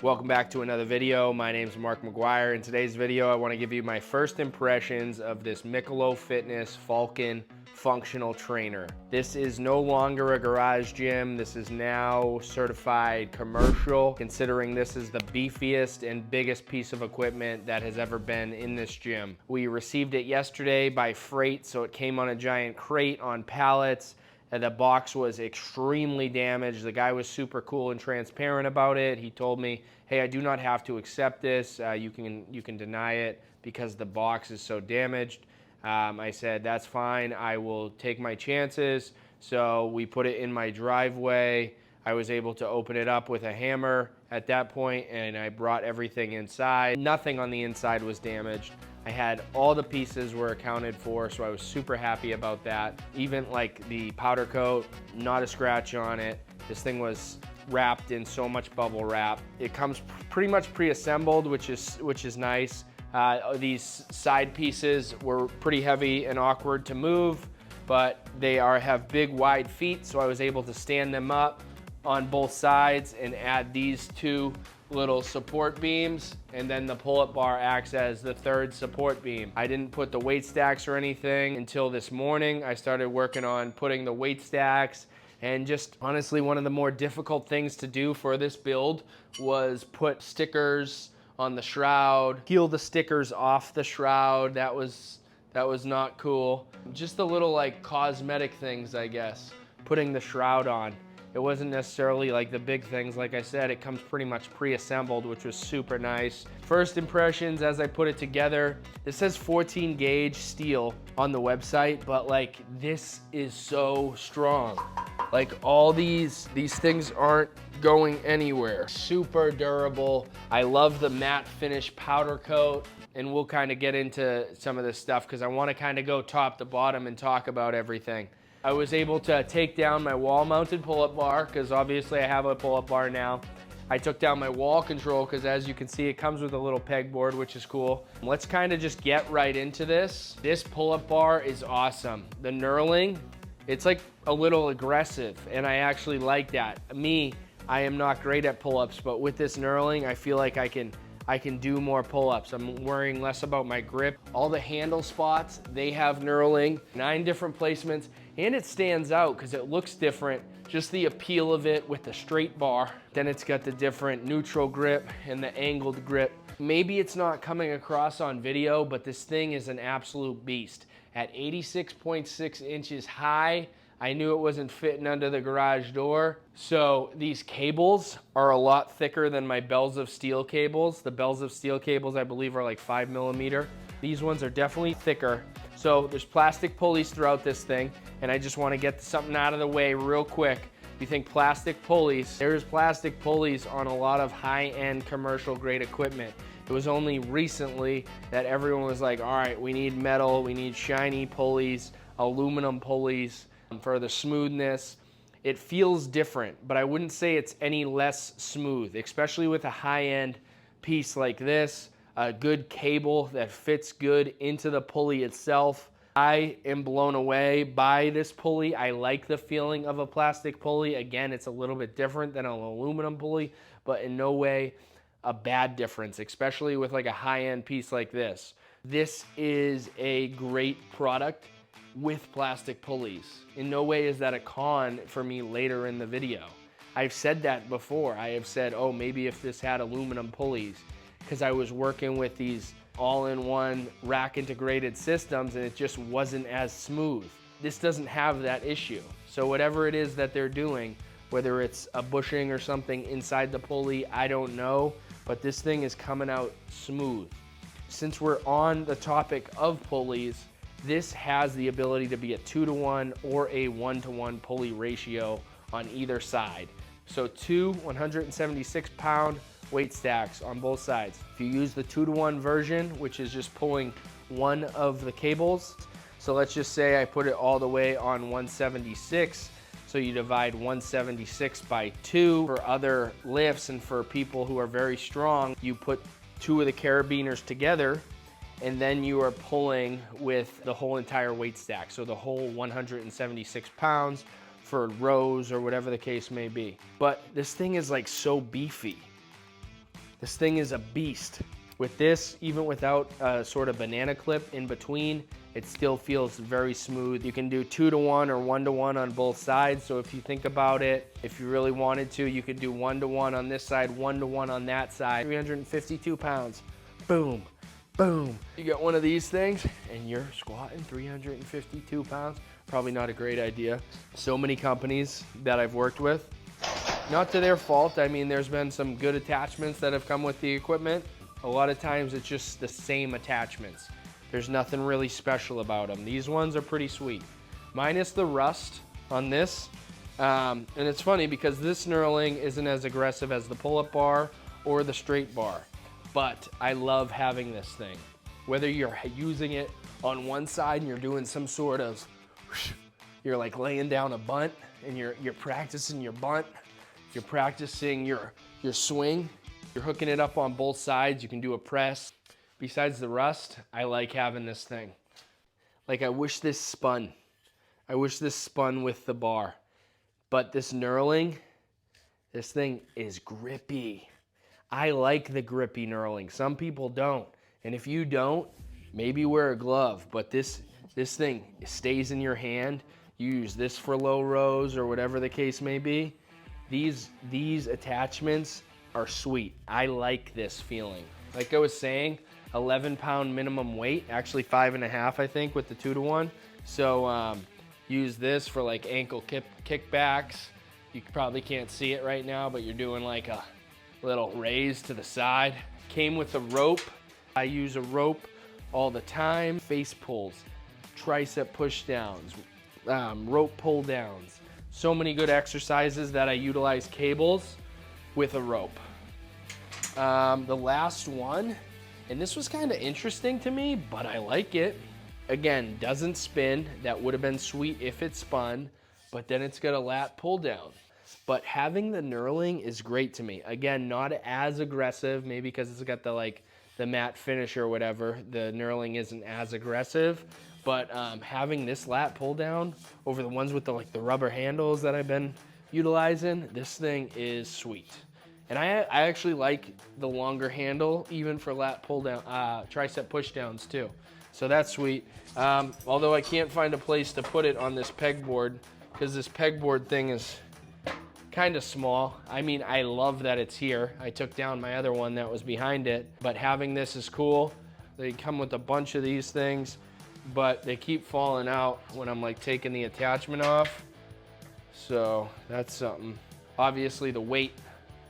Welcome back to another video. My name is Mark McGuire. In today's video, I want to give you my first impressions of this Mikolo Fitness Falcon functional trainer. This is no longer a garage gym. This is now certified commercial, considering this is the beefiest and biggest piece of equipment that has ever been in this gym. We received it yesterday by freight, so it came on a giant crate on pallets. And the box was extremely damaged. The guy was super cool and transparent about it. He told me, hey, I do not have to accept this. You can deny it because the box is so damaged. I said, that's fine. I will take my chances. So we put it in my driveway. I was able to open it up with a hammer at that point, and I brought everything inside. Nothing on the inside was damaged. I had all the pieces were accounted for, so I was super happy about that. Even like the powder coat, not a scratch on it. This thing was wrapped in so much bubble wrap. It comes pretty much pre-assembled, which is nice. These side pieces were pretty heavy and awkward to move, but they have big wide feet, so I was able to stand them up on both sides and add these two little support beams, and then the pull-up bar acts as the third support beam. I didn't put the weight stacks or anything until this morning. I started working on putting the weight stacks, and just honestly, one of the more difficult things to do for this build was put stickers on the shroud, peel the stickers off the shroud. That was not cool. Just the little like cosmetic things, I guess, putting the shroud on. It wasn't necessarily like the big things. Like I said, it comes pretty much pre-assembled, which was super nice. First impressions as I put it together, it says 14 gauge steel on the website, but like this is so strong. Like all these things aren't going anywhere. Super durable. I love the matte finish powder coat, and we'll kind of get into some of this stuff because I want to kind of go top to bottom and talk about everything. I was able to take down my wall-mounted pull-up bar because obviously I have a pull-up bar now. I took down my wall control because, as you can see, it comes with a little pegboard, which is cool. Let's kind of just get right into this. This pull-up bar is awesome. The knurling, it's like a little aggressive, and I actually like that. I am not great at pull-ups, but with this knurling, I feel like I can do more pull-ups. I'm worrying less about my grip. All the handle spots, they have knurling, 9 different placements, and it stands out because it looks different. Just the appeal of it with the straight bar. Then it's got the different neutral grip and the angled grip. Maybe it's not coming across on video, but this thing is an absolute beast. At 86.6 inches high, I knew it wasn't fitting under the garage door. So these cables are a lot thicker than my Bells of Steel cables. The Bells of Steel cables, I believe, are like 5mm. These ones are definitely thicker. So there's plastic pulleys throughout this thing, and I just want to get something out of the way real quick. If you think plastic pulleys, there's plastic pulleys on a lot of high-end commercial grade equipment. It was only recently that everyone was like, all right, we need metal, we need shiny pulleys, aluminum pulleys for the smoothness. It feels different, but I wouldn't say it's any less smooth, especially with a high-end piece like this, a good cable that fits good into the pulley itself. I am blown away by this pulley. I like the feeling of a plastic pulley. Again, it's a little bit different than an aluminum pulley, but in no way a bad difference, especially with like a high-end piece like this. This is a great product with plastic pulleys. In no way is that a con for me later in the video. I've said that before. I have said, oh, maybe if this had aluminum pulleys, because I was working with these all-in-one rack integrated systems and it just wasn't as smooth. This doesn't have that issue. So whatever it is that they're doing, whether it's a bushing or something inside the pulley, I don't know, but this thing is coming out smooth. Since we're on the topic of pulleys, this has the ability to be a 2-to-1 or a 1-to-1 pulley ratio on either side. So 2 176-pound weight stacks on both sides. If you use the 2-to-1 version, which is just pulling one of the cables, so let's just say I put it all the way on 176, so you divide 176 by 2. For other lifts and for people who are very strong, you put 2 of the carabiners together, and then you are pulling with the whole entire weight stack, so the whole 176 pounds for rows or whatever the case may be. But this thing is like so beefy. This thing is a beast. With this, even without a sort of banana clip in between, it still feels very smooth. You can do 2-to-1 or 1-to-1 on both sides. So if you think about it, if you really wanted to, you could do 1-to-1 on this side, 1-to-1 on that side. 352 pounds, boom, boom. You got one of these things and you're squatting 352 pounds. Probably not a great idea. So many companies that I've worked with, not to their fault. I mean, there's been some good attachments that have come with the equipment. A lot of times it's just the same attachments. There's nothing really special about them. These ones are pretty sweet. Minus the rust on this. And it's funny because this knurling isn't as aggressive as the pull-up bar or the straight bar. But I love having this thing. Whether you're using it on one side and you're doing some sort of, you're like laying down a bunt and you're practicing your bunt. You're practicing your swing. You're hooking it up on both sides. You can do a press. Besides the rust, I like having this thing. Like, I wish this spun. I wish this spun with the bar. But this knurling, this thing is grippy. I like the grippy knurling. Some people don't. And if you don't, maybe wear a glove. But this thing stays in your hand. You use this for low rows or whatever the case may be. These attachments are sweet. I like this feeling. Like I was saying, 11-pound minimum weight, actually 5.5, I think, with the 2-to-1. So use this for like ankle kickbacks. You probably can't see it right now, but you're doing like a little raise to the side. Came with a rope. I use a rope all the time. Face pulls, tricep push downs, rope pull downs. So many good exercises that I utilize cables with a rope. The last one, and this was kind of interesting to me, but I like it. Again, doesn't spin. That would have been sweet if it spun, but then it's got a lat pull down. But having the knurling is great to me. Again, not as aggressive, maybe because it's got the matte finish or whatever. The knurling isn't as aggressive, but having this lat pull down over the ones with the rubber handles that I've been utilizing, this thing is sweet. And I actually like the longer handle, even for lat pull down, tricep push downs too. So that's sweet. Although I can't find a place to put it on this pegboard because this pegboard thing is kind of small. I mean, I love that it's here. I took down my other one that was behind it, but having this is cool. They come with a bunch of these things, but they keep falling out when I'm like taking the attachment off. So that's something. Obviously the weight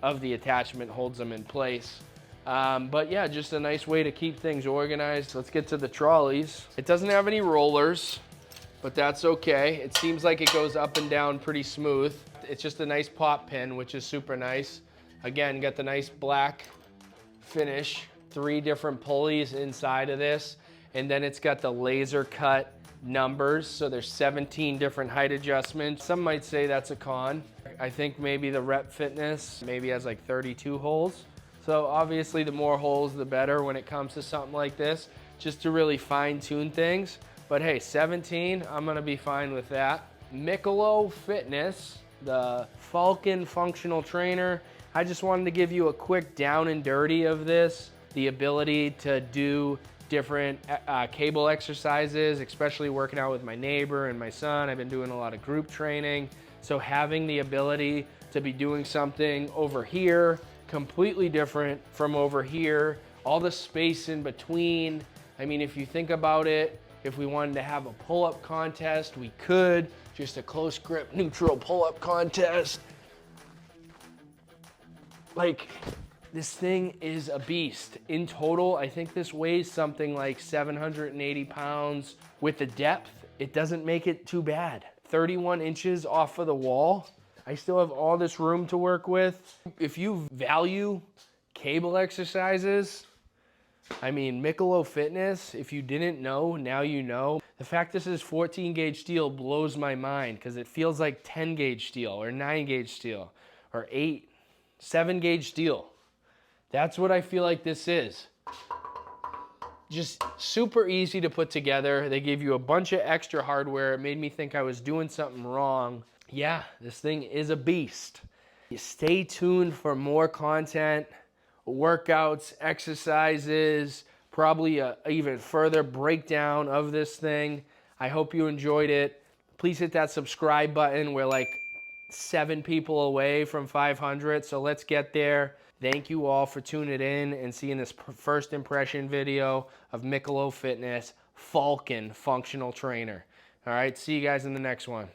of the attachment holds them in place. But yeah, just a nice way to keep things organized. Let's get to the trolleys. It doesn't have any rollers, but that's okay. It seems like it goes up and down pretty smooth. It's just a nice pop pin, which is super nice. Again, got the nice black finish, 3 different pulleys inside of this. And then it's got the laser cut numbers. So there's 17 different height adjustments. Some might say that's a con. I think maybe the Rep Fitness maybe has like 32 holes. So obviously the more holes, the better when it comes to something like this, just to really fine tune things. But hey, 17, I'm gonna be fine with that. Mikolo Fitness, the Falcon functional trainer. I just wanted to give you a quick down and dirty of this. The ability to do different cable exercises, especially working out with my neighbor and my son. I've been doing a lot of group training. So having the ability to be doing something over here, completely different from over here, all the space in between. I mean, if you think about it, if we wanted to have a pull-up contest, we could. Just a close grip, neutral pull-up contest. Like, this thing is a beast. In total, I think this weighs something like 780 pounds. With the depth, it doesn't make it too bad. 31 inches off of the wall. I still have all this room to work with. If you value cable exercises, I mean, Mikolo Fitness, if you didn't know, now you know. The fact this is 14 gauge steel blows my mind because it feels like 10 gauge steel or 9 gauge steel or 7 gauge steel. That's what I feel like this is. Just super easy to put together. They gave you a bunch of extra hardware. It made me think I was doing something wrong. Yeah, this thing is a beast. Stay tuned for more content. workouts, exercises, probably a even further breakdown of this thing. I hope you enjoyed it. Please hit that subscribe button. We're like 7 people away from 500, so let's get there. Thank you all for tuning in and seeing this first impression video of Mikolo Fitness Falcon Functional Trainer. All right, see you guys in the next one.